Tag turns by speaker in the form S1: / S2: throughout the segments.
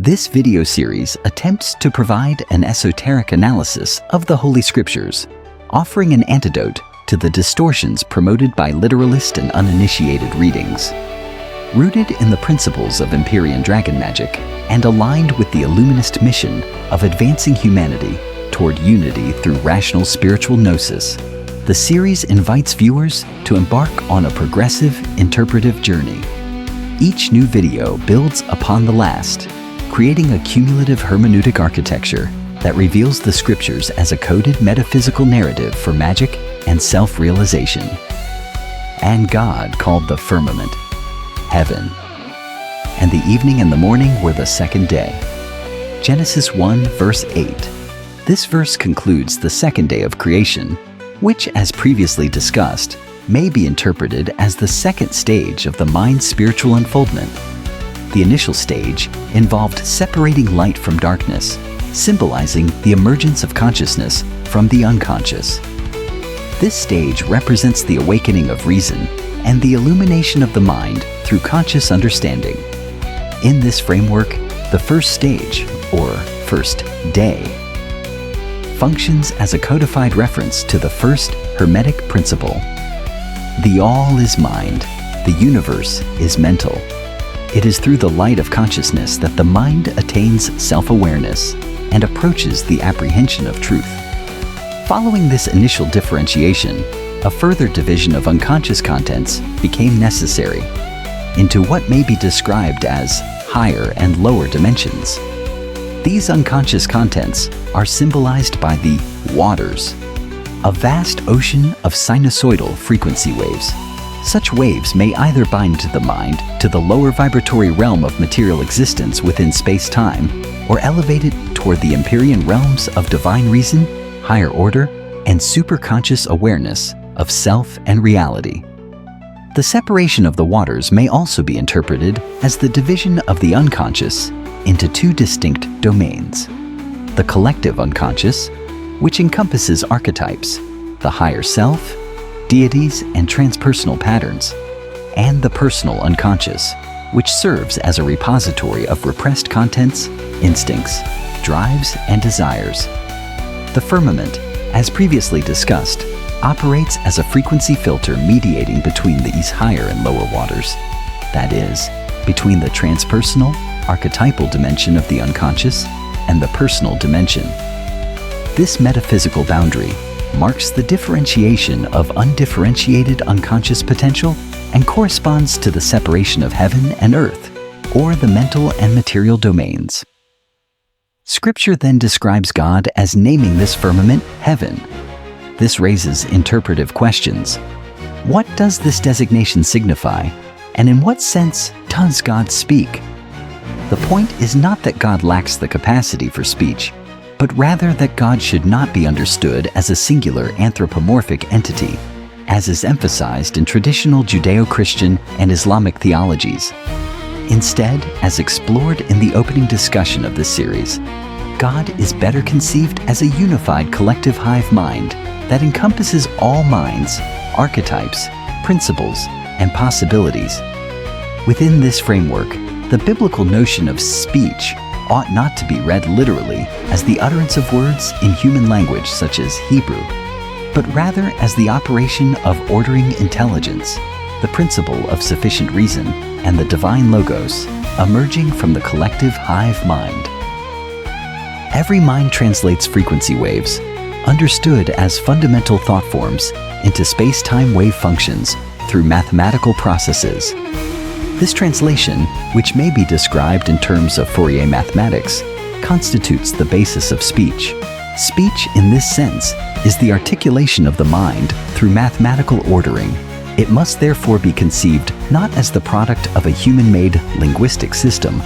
S1: This video series attempts to provide an esoteric analysis of the Holy Scriptures, offering an antidote to the distortions promoted by literalist and uninitiated readings. Rooted in the principles of Empyrean dragon magic and aligned with the Illuminist mission of advancing humanity toward unity through rational spiritual gnosis, the series invites viewers to embark on a progressive, interpretive journey. Each new video builds upon the last, creating a cumulative hermeneutic architecture that reveals the Scriptures as a coded metaphysical narrative for magic and self-realization. And God called the firmament heaven, and the evening and the morning were the second day. Genesis 1 verse 8. This verse concludes the second day of creation, which, as previously discussed, may be interpreted as the second stage of the mind's spiritual unfoldment. The initial stage involved separating light from darkness, symbolizing the emergence of consciousness from the unconscious. This stage represents the awakening of reason and the illumination of the mind through conscious understanding. In this framework, the first stage, or first day, functions as a codified reference to the first Hermetic principle. The all is mind, the universe is mental. It is through the light of consciousness that the mind attains self-awareness and approaches the apprehension of truth. Following this initial differentiation, a further division of unconscious contents became necessary into what may be described as higher and lower dimensions. These unconscious contents are symbolized by the waters, a vast ocean of sinusoidal frequency waves. Such waves may either bind the mind to the lower vibratory realm of material existence within space-time, or elevate it toward the Empyrean realms of divine reason, higher order, and superconscious awareness of self and reality. The separation of the waters may also be interpreted as the division of the unconscious into two distinct domains: the collective unconscious, which encompasses archetypes, the higher self, deities, and transpersonal patterns, and the personal unconscious, which serves as a repository of repressed contents, instincts, drives, and desires. The firmament, as previously discussed, operates as a frequency filter mediating between these higher and lower waters, that is, between the transpersonal, archetypal dimension of the unconscious and the personal dimension. This metaphysical boundary marks the differentiation of undifferentiated unconscious potential and corresponds to the separation of heaven and earth, or the mental and material domains. Scripture then describes God as naming this firmament heaven. This raises interpretive questions. What does this designation signify, and in what sense does God speak? The point is not that God lacks the capacity for speech, but rather that God should not be understood as a singular anthropomorphic entity, as is emphasized in traditional Judeo-Christian and Islamic theologies. Instead, as explored in the opening discussion of this series, God is better conceived as a unified collective hive mind that encompasses all minds, archetypes, principles, and possibilities. Within this framework, the biblical notion of speech ought not to be read literally as the utterance of words in human language such as Hebrew, but rather as the operation of ordering intelligence, the principle of sufficient reason, and the divine logos emerging from the collective hive mind. Every mind translates frequency waves, understood as fundamental thought forms, into space-time wave functions through mathematical processes. This translation, which may be described in terms of Fourier mathematics, constitutes the basis of speech. Speech, in this sense, is the articulation of the mind through mathematical ordering. It must therefore be conceived not as the product of a human-made linguistic system,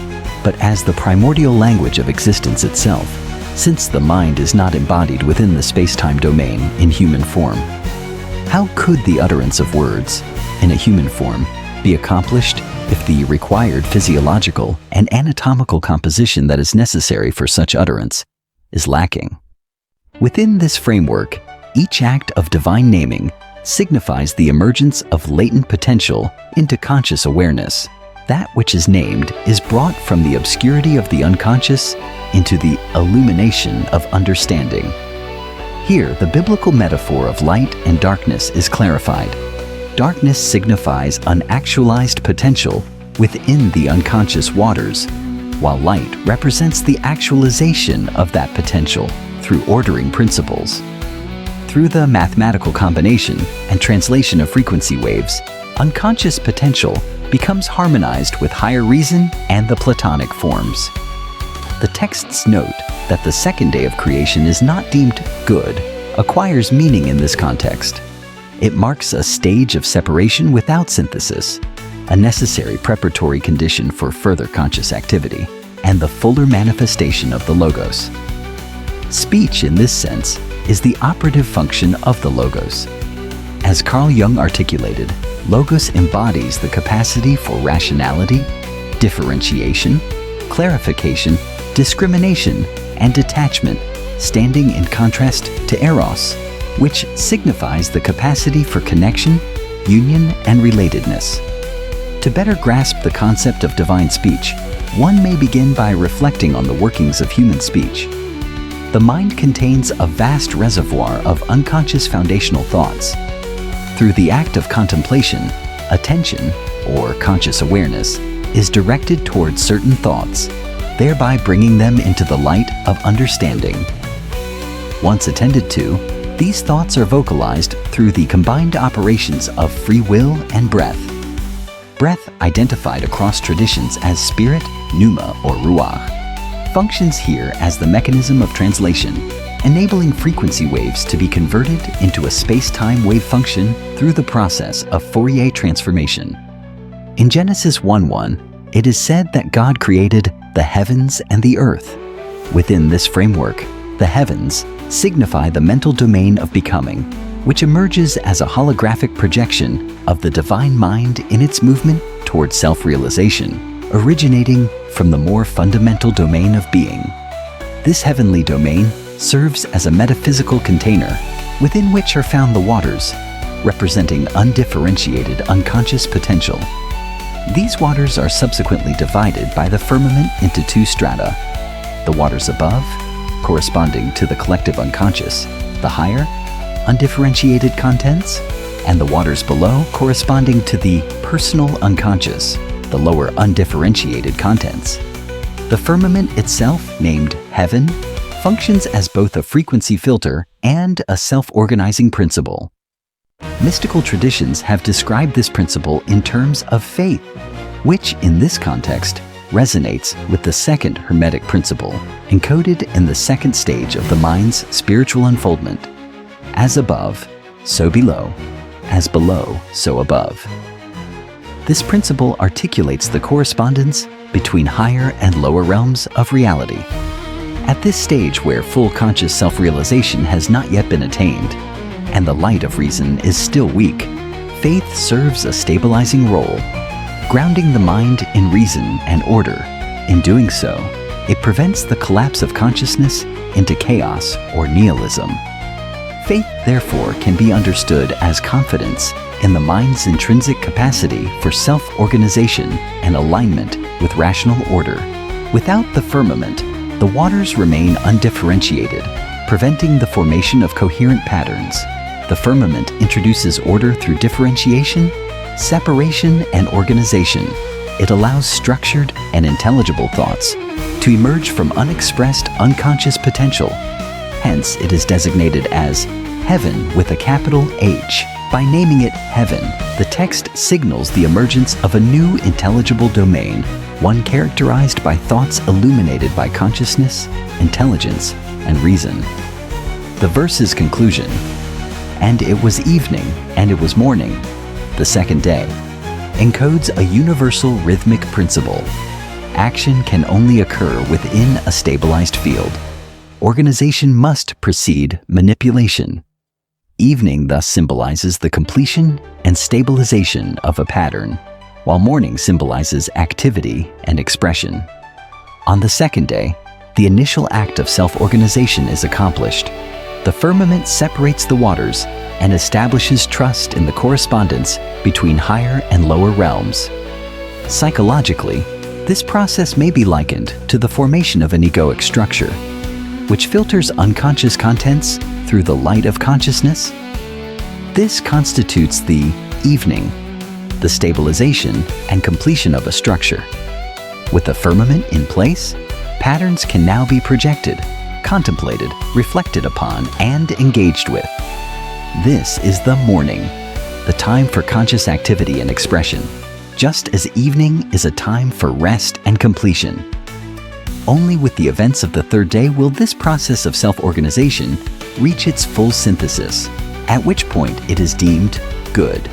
S1: but as the primordial language of existence itself, since the mind is not embodied within the space-time domain in human form. How could the utterance of words, in a human form, be accomplished if the required physiological and anatomical composition that is necessary for such utterance is lacking? Within this framework, each act of divine naming signifies the emergence of latent potential into conscious awareness, That which is named is brought from the obscurity of the unconscious into the illumination of understanding. Here, the biblical metaphor of light and darkness is clarified. Darkness signifies unactualized potential within the unconscious waters, while light represents the actualization of that potential through ordering principles. Through the mathematical combination and translation of frequency waves, unconscious potential becomes harmonized with higher reason and the Platonic forms. The texts note that the second day of creation is not deemed good, acquires meaning in this context. It marks a stage of separation without synthesis, a necessary preparatory condition for further conscious activity, and the fuller manifestation of the Logos. Speech, in this sense, is the operative function of the Logos. As Carl Jung articulated, Logos embodies the capacity for rationality, differentiation, clarification, discrimination, and detachment, standing in contrast to Eros, which signifies the capacity for connection, union, and relatedness. To better grasp the concept of divine speech, one may begin by reflecting on the workings of human speech. The mind contains a vast reservoir of unconscious foundational thoughts. Through the act of contemplation, attention, or conscious awareness, is directed towards certain thoughts, thereby bringing them into the light of understanding. Once attended to, these thoughts are vocalized through the combined operations of free will and breath. Breath, identified across traditions as spirit, pneuma, or ruach, functions here as the mechanism of translation, enabling frequency waves to be converted into a space-time wave function through the process of Fourier transformation. In Genesis 1:1, it is said that God created the heavens and the earth. Within this framework, the heavens signify the mental domain of becoming, which emerges as a holographic projection of the divine mind in its movement towards self-realization, originating from the more fundamental domain of being. This heavenly domain serves as a metaphysical container within which are found the waters, representing undifferentiated unconscious potential. These waters are subsequently divided by the firmament into two strata: the waters above, corresponding to the collective unconscious, the higher, undifferentiated contents, and the waters below corresponding to the personal unconscious, the lower undifferentiated contents. The firmament itself, named heaven, functions as both a frequency filter and a self-organizing principle. Mystical traditions have described this principle in terms of faith, which in this context resonates with the second Hermetic principle, encoded in the second stage of the mind's spiritual unfoldment. As above, so below; as below, so above. This principle articulates the correspondence between higher and lower realms of reality. At this stage where full conscious self-realization has not yet been attained, and the light of reason is still weak, faith serves a stabilizing role, grounding the mind in reason and order. In doing so, it prevents the collapse of consciousness into chaos or nihilism. Faith, therefore, can be understood as confidence in the mind's intrinsic capacity for self-organization and alignment with rational order. Without the firmament, the waters remain undifferentiated, preventing the formation of coherent patterns. The firmament introduces order through differentiation, separation, and organization. It allows structured and intelligible thoughts to emerge from unexpressed unconscious potential. Hence, it is designated as heaven with a capital H. By naming it heaven, the text signals the emergence of a new intelligible domain, one characterized by thoughts illuminated by consciousness, intelligence, and reason. The verse's conclusion, "And it was evening, and it was morning," the second day, encodes a universal rhythmic principle. Action can only occur within a stabilized field. Organization must precede manipulation. Evening thus symbolizes the completion and stabilization of a pattern, while morning symbolizes activity and expression. On the second day, the initial act of self-organization is accomplished. The firmament separates the waters and establishes trust in the correspondence between higher and lower realms. Psychologically, this process may be likened to the formation of an egoic structure, which filters unconscious contents through the light of consciousness. This constitutes the evening, the stabilization and completion of a structure. With the firmament in place, patterns can now be projected, contemplated, reflected upon, and engaged with. This is the morning, the time for conscious activity and expression, just as evening is a time for rest and completion. Only with the events of the third day will this process of self-organization reach its full synthesis, at which point it is deemed good.